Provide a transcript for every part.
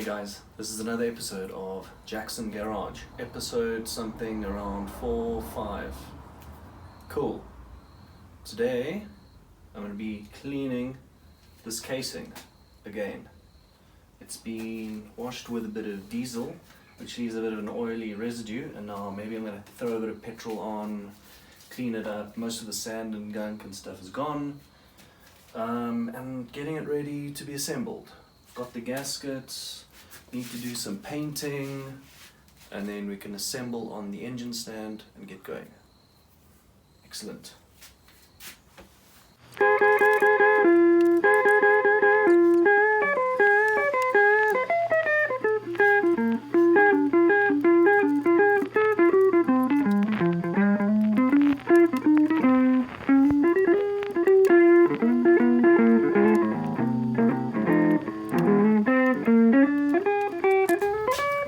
Hey guys, this is another episode of Jackson Garage, episode something around 4 or 5. Cool. Today I'm going to be cleaning this casing again. It's been washed with a bit of diesel, which leaves a bit of an oily residue, and now maybe I'm going to throw a bit of petrol on, clean it up. Most of the sand and gunk and stuff is gone, and getting it ready to be assembled. Got the gaskets, need to do some painting, and then we can assemble on the engine stand and get going. Excellent.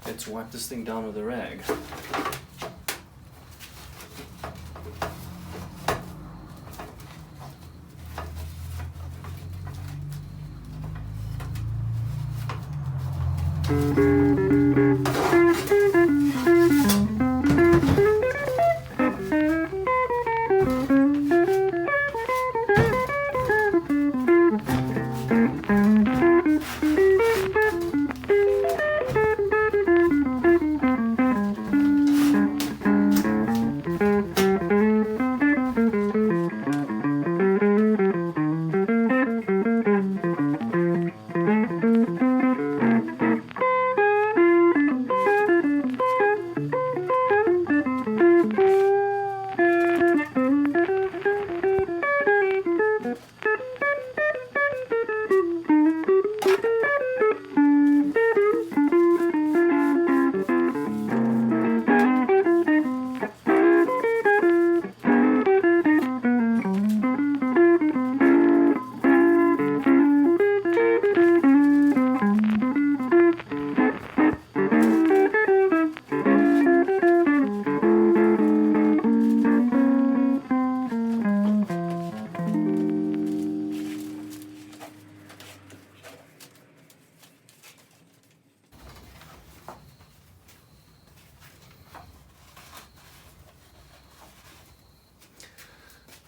Let's wipe this thing down with a rag.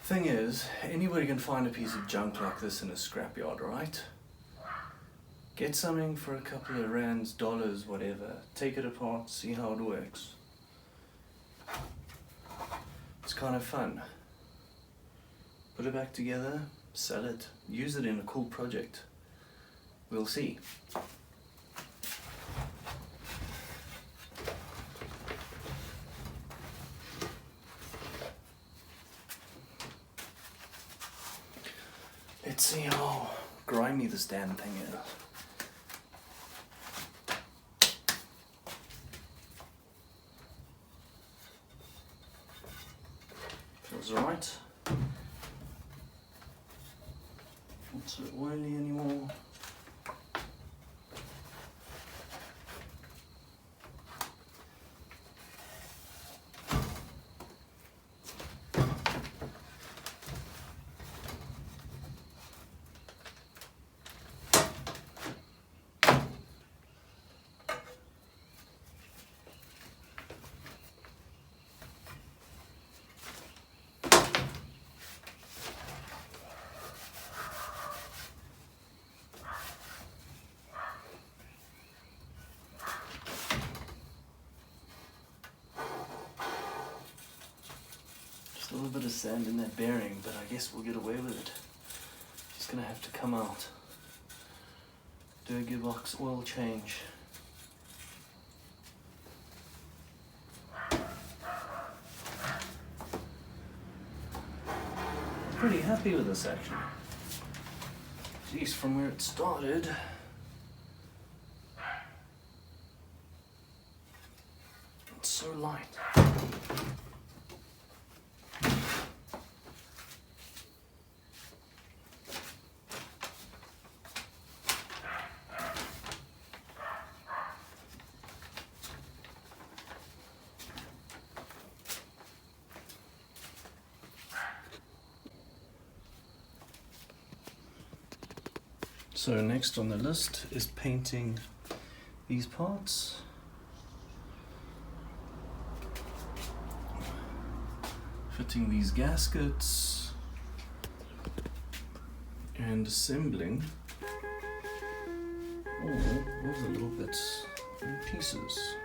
Thing is, anybody can find a piece of junk like this in a scrapyard, right? Get something for a couple of rands, dollars, whatever. Take it apart, see how it works. It's kind of fun. Put it back together, sell it, use it in a cool project. We'll see. Let's see how grimy this damn thing is. Feels alright. Not so oily anymore. A little bit of sand in that bearing, but I guess we'll get away with it. Just gonna have to come out, do a gearbox oil change. Pretty happy with this actually. At least from where it started. It's so light. So next on the list is painting these parts. Fitting these gaskets and assembling all those little bits and pieces.